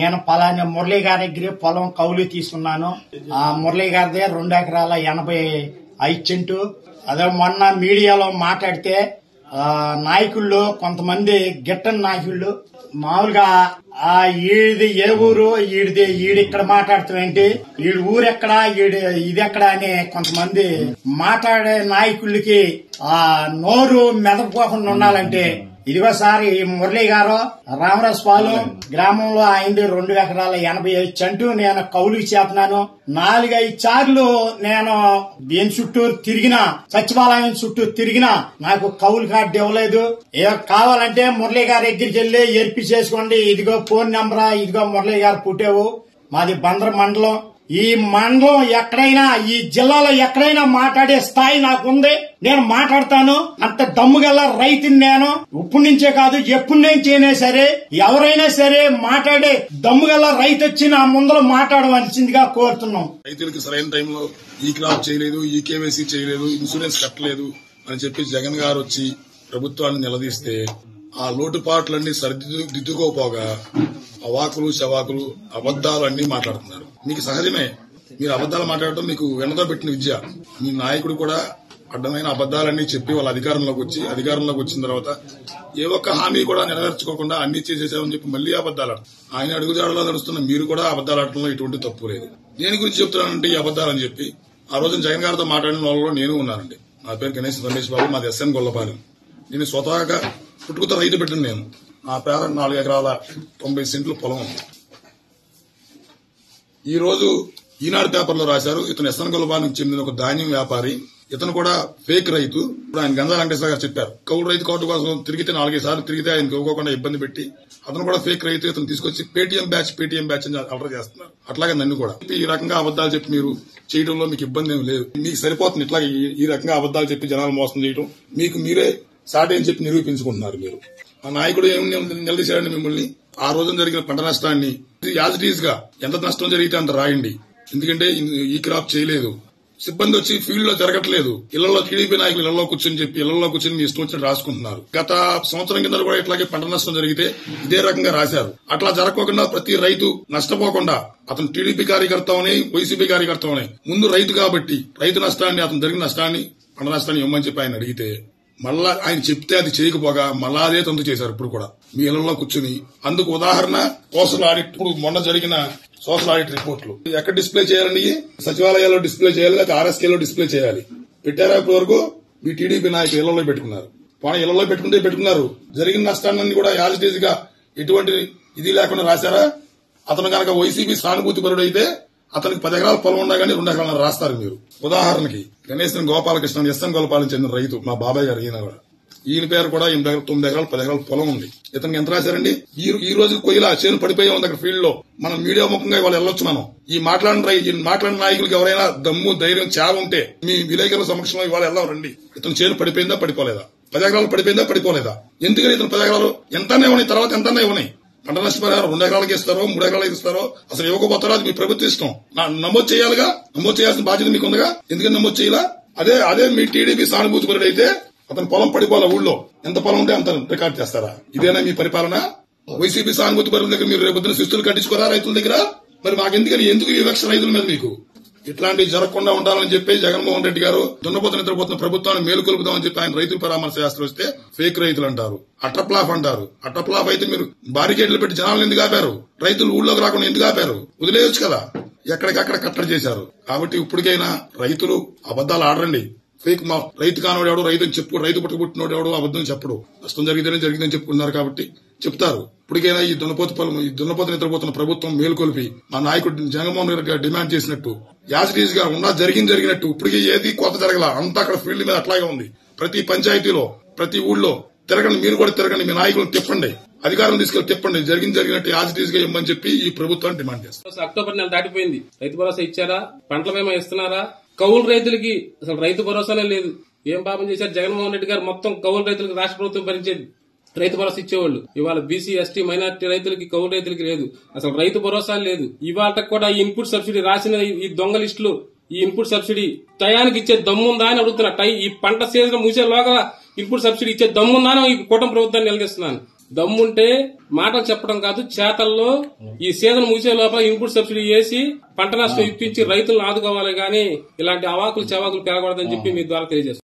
నేను పలానా మురళీ గారి దగ్గర పొలం కౌలు తీసుకున్నాను. ఆ మురళీ గారిదే 2 ఎకరాల 85 సెంటు. అదే మొన్న మీడియాలో మాట్లాడితే నాయకుల్లో కొంతమంది గిట్టని నాయకుళ్ళు మామూలుగా ఈడిది ఏ ఊరు, ఈడిక్కడ మాట్లాడుతామేంటి, ఈడి ఊరెక్కడా, ఇదెక్కడా అని కొంతమంది మాట్లాడే నాయకులకి నోరు మెదకపోకుండా ఉండాలంటే ఇదిగో సార్ ఈ మురళీ గారు రామరాజపాలెం గ్రామంలో ఆయనది 2 ఎకరాల 85 సెంటు నేను కౌలుకి చేస్తున్నాను. 4-5 సార్లు నేను దీని చుట్టూ తిరిగినా, సచివాలయం చుట్టూ తిరిగినా నాకు కౌలు కార్డు ఇవ్వలేదు. ఏదో కావాలంటే మురళీ గారి దగ్గరికి వెళ్లి ఎర్పి చేసుకోండి, ఇదిగో ఫోన్ నెంబరా, ఇదిగో మురళీ గారు పుట్టావు, మాది బందర్ మండలం. ఈ మండలం ఎక్కడైనా, ఈ జిల్లాలో ఎక్కడైనా మాట్లాడే స్థాయి నాకుంది, నేను మాట్లాడతాను. అంత దమ్ముగల రైతుని నేను. ఇప్పటి నుంచే కాదు, ఎప్పటి నుంచైనా సరే ఎవరైనా సరే మాట్లాడే దమ్ముగల రైతు వచ్చి నా ముందర మాట్లాడవలసిందిగా కోరుతున్నాం. రైతులకు సరైన టైంలో ఈ క్రాప్ చేయలేదు, ఈ కేవైసీ చేయలేదు, ఇన్సూరెన్స్ కట్టలేదు అని చెప్పి జగన్ గారు వచ్చి ప్రభుత్వాన్ని నిలదీస్తే ఆ లోటుపాట్లన్నీ సరిదిద్దుకోపోగా అవాకులు చవాకులు అబద్దాలన్నీ మాట్లాడుతున్నారు. మీకు సహజమే, మీరు అబద్దాలు మాట్లాడటం మీకు వెనతో పెట్టిన విద్య. మీ నాయకుడు కూడా అడ్డమైన అబద్దాలన్నీ చెప్పి వాళ్ళ అధికారంలోకి వచ్చిన తర్వాత ఏ ఒక్క హామీ కూడా నెరవేర్చుకోకుండా అన్ని చేసేసామని చెప్పి మళ్లీ అబద్దాలు. ఆయన అడుగుజాడలో నడుస్తున్న మీరు కూడా అబద్దాలు ఆడటంలో ఎటువంటి తప్పు లేదు. దేని గురించి చెప్తున్నానంటే ఈ అబద్దాలని చెప్పి ఆ రోజు జగన్ గారితో మాట్లాడిన వాళ్ళలో నేను ఉన్నానండి. నా పేరు గణేష్ రమేష్ బాబు, మాది ఎస్ఎన్ గొల్లపాలెం. నేను స్వతహాగా పుట్టుకతో రైతు పెట్టిన నేను. నా పేర 4 ఎకరాల 90 సెంట్లు పొలం ఉంది. ఈ రోజు ఈనాడు పేపర్లో రాశారు, ఇతను ఎస్ఎన్ గొల్లపాలెంకి చెందిన ఒక ధాన్యం వ్యాపారి, ఇతను కూడా ఫేక్ రైతు. ఇప్పుడు ఆయన గంజా వెంకటేశ్వర గారు చెప్పారు, కౌలు రైతు కార్డు కోసం తిరిగితే 4-5 సార్లు తిరిగితే ఆయన ఇవ్వకుండా ఇబ్బంది పెట్టి అతను కూడా ఫేక్ రైతు. ఇతను తీసుకొచ్చి పేటీఎం బ్యాచ్ అని అలర్ చేస్తున్నారు. అట్లాగే నన్ను కూడా ఈ రకంగా అబద్దాలు చెప్పి మీరు చేయడంలో మీకు ఇబ్బంది ఏమి లేదు. మీకు సరిపోతుంది ఇట్లా ఈ రకంగా అబద్దాలు చెప్పి జనాలు మోసం చేయడం. మీకు మీరే సాటి అని చెప్పి నిరూపించుకుంటున్నారు. మీరు ఆ నాయకుడు ఏం నిలదీశాడండి మిమ్మల్ని? ఆ రోజున జరిగిన పంట నష్టాన్ని యాజ్ ఇట్ ఈజ్ గా ఎంత నష్టం జరిగితే అంత రాయండి. ఎందుకంటే ఈ క్రాప్ చేయలేదు, సిబ్బంది వచ్చి ఫీల్డ్ లో జరగట్లేదు, ఇళ్లలో టీడీపీ నాయకులు ఇళ్లలో కూర్చొని మీ ఇష్టం వచ్చినట్టు రాసుకుంటున్నారు. గత సంవత్సరం కింద కూడా ఇట్లాగే పంట నష్టం జరిగితే ఇదే రకంగా రాశారు. అట్లా జరగకుండా ప్రతి రైతు నష్టపోకుండా అతను టీడీపీ కార్యకర్త అవని వైసీపీ కార్యకర్త అవని ముందు రైతు కాబట్టి రైతు నష్టాన్ని, అతను జరిగిన నష్టాన్ని, పంట నష్టాన్ని ఇవ్వమని చెప్పి ఆయన అడిగితే మళ్ళా ఆయన చెప్తే అది చేయకపోగా మళ్ళా అదే తంతు చేశారు. ఇప్పుడు కూడా మీ ఇళ్లలో కూర్చుని. అందుకు ఉదాహరణ సోషల్ ఆడిట్. ఇప్పుడు మొన్న జరిగిన సోషల్ ఆడిట్ రిపోర్ట్లు ఎక్కడ డిస్ప్లే చేయాలండి? సచివాలయాల్లో డిస్ప్లే చేయాలి, లేకపోతే ఆర్ఎస్కేలో డిస్ప్లే చేయాలి. పెట్టారా? ఇప్పటి వరకు మీ టీడీపీ నాయకులు ఇళ్లలో పెట్టుకున్నారు. ఇళ్లలో పెట్టుకున్నారు. జరిగిన నష్టాన్ని కూడా యాజ్ ఇట్ ఈజ్ గా ఎటువంటి ఇది లేకుండా రాశారా? అతను కనుక వైసీపీ సానుభూతి పరుడు అయితే అతనికి 10 ఎకరాల పొలం ఉన్నా కానీ 2 ఎకరాలు రాస్తారు మీరు. ఉదాహరణకి గణేష్ గోపాలకృష్ణ ఎస్ఎన్ గోపాలం చెందిన రైతు, మా బాబాయ్ గారు. ఈయన పేరు కూడా 9 ఎకరాలు 10 ఎకరాల పొలం ఉంది. ఇతనికి ఎంత రాశారండి? ఈ రోజు కొయ్యలా చేను పడిపోయే ఉంది అక్కడ ఫీల్డ్ లో. మనం మీడియా ముఖంగా ఇవాళ వెళ్ళొచ్చు. మనం ఈ మాట్లాడిన నాయకులకు ఎవరైనా దమ్ము ధైర్యం చావ ఉంటే మీ విలేకరుల సమక్షంలో ఇవాళ వెళ్దాం రండి. ఇతను చేను పడిపోయిందా పడిపోలేదా? 10 ఎకరాలు పడిపోయిందా పడిపోలేదా? ఎందుకని ఇతను 10 ఎకరాలు ఎంతనే ఉన్నాయి, తర్వాత ఎంతనే ఉన్నాయి. పంట నష్టపరిహారం 2 ఎకరాలకి ఇస్తారో 3 ఎకరాలకి ఇస్తారో అసలు ఇవ్వకపోతారో అది మీ ప్రభుత్వం ఇష్టం. నమోదు చేయాలిగా, నమోదు చేయాల్సిన బాధ్యత మీకు ఉందిగా. ఎందుకని నమోదు చేయాలా? అదే మీ టీడీపీ సానుభూతి పరుడు అయితే అతను పొలం పడిపోలే, ఊళ్ళో ఎంత పొలం ఉంటే అంత రికార్డు చేస్తారా? ఇదేనా మీ పరిపాలన? వైసీపీ సానుభూతి పరుల దగ్గర మీరు రేపొద్దున శిస్తులు కట్టించుకోరా రైతుల దగ్గర? మరి ఎందుకు వివక్ష రైతుల మీద మీకు? ఇట్లాంటివి జరగకుండా ఉండాలని చెప్పి జగన్మోహన్ రెడ్డి గారు నిద్రపోతున్న ప్రభుత్వాన్ని మేలుకొల్పుదామని చెప్పి ఆయన రైతుల పరామర్శ చేస్తూ వస్తే ఫేక్ రైతులు అంటారు, అట్టప్లాఫ్ అంటారు. అట్టప్లాఫ్ అయితే మీరు బారికేడ్లు పెట్టి జనాలను ఎందుకు ఆపారు? రైతులు ఊళ్ళోకి రాకుండా ఎందుకు ఆపారు? వదిలేయచ్చు కదా. ఎక్కడికక్కడ కట్టడి చేశారు. కాబట్టి ఇప్పటికైనా రైతులు అబద్దాలు ఆడరండి. ఫేక్ మా రైతు కానివాడు ఎవడు రైతు చెప్పు, రైతు పుట్టుకుపుట్టినోడు ఎవడు అబద్దం చెప్పడు. నష్టం జరిగిందని చెప్పుకున్నారు కాబట్టి చెప్తారు. ఇప్పటికైనా ఈ దున్నపోతు నిద్రపోతున్న ప్రభుత్వం మేలుకొల్పి మా నాయకుడు జగన్మోహన్ రెడ్డి గారు డిమాండ్ చేసినట్టు యాజ్ ఇట్ ఈజ్ గా ఉన్నా జరిగినట్టు ఇప్పటికీ ఏది కొత్త జరగల, అంతా అక్కడ ఫీల్డ్ మీద అట్లాగే ఉంది. ప్రతి పంచాయతీలో ప్రతి ఊళ్ళో తిరగండి, మీరు కూడా తిరగండి, మీ నాయకులను తిప్పండి, అధికారం తీసుకెళ్లి తిప్పండి. జరిగినట్టు యాజ్ ఇట్ ఈజ్ గా ఇవ్వమని చెప్పి ఈ ప్రభుత్వాన్ని డిమాండ్ చేస్తారు. అక్టోబర్ నెల దాటిపోయింది, రైతు భరోసా ఇచ్చారా? పంటల బీమా ఇస్తున్నారా? కౌలు రైతులకి అసలు రైతు భరోసానే లేదు. ఏం పాపం చేశారు జగన్మోహన్ రెడ్డి గారు? మొత్తం కౌలు రైతులకు రాష్ట్ర ప్రభుత్వం భరించేది, రైతు భరోసా ఇచ్చేవాళ్ళు. ఇవాళ బీసీ ఎస్టీ మైనార్టీ రైతులకి కౌలు రైతులకి లేదు, అసలు రైతు భరోసా లేదు. ఇవాళ కూడా ఈ ఇన్పుట్ సబ్సిడీ రాసిన ఈ దొంగ లిస్టులు, ఈ ఇన్పుట్ సబ్సిడీ టయానికి ఇచ్చే దమ్ముందా అని అడుగుతున్నా. ఈ పంట సీజన్ ముగిసేలోగా ఇన్పుట్ సబ్సిడీ ఇచ్చే దమ్ముందా అని ఈ కూటమి ప్రభుత్వాన్ని నిలదీస్తున్నాను. దమ్ముంటే మాటలు చెప్పడం కాదు, చేతల్లో ఈ సీజన్ ముగిసే లోపల ఇన్పుట్ సబ్సిడీ వేసి పంట నష్టం ఇప్పించి రైతులను ఆదుకోవాలి గానీ ఇలాంటి అవాకులు చెవాకులు పెరగకూడదని చెప్పి మీ ద్వారా తెలియజేస్తాను.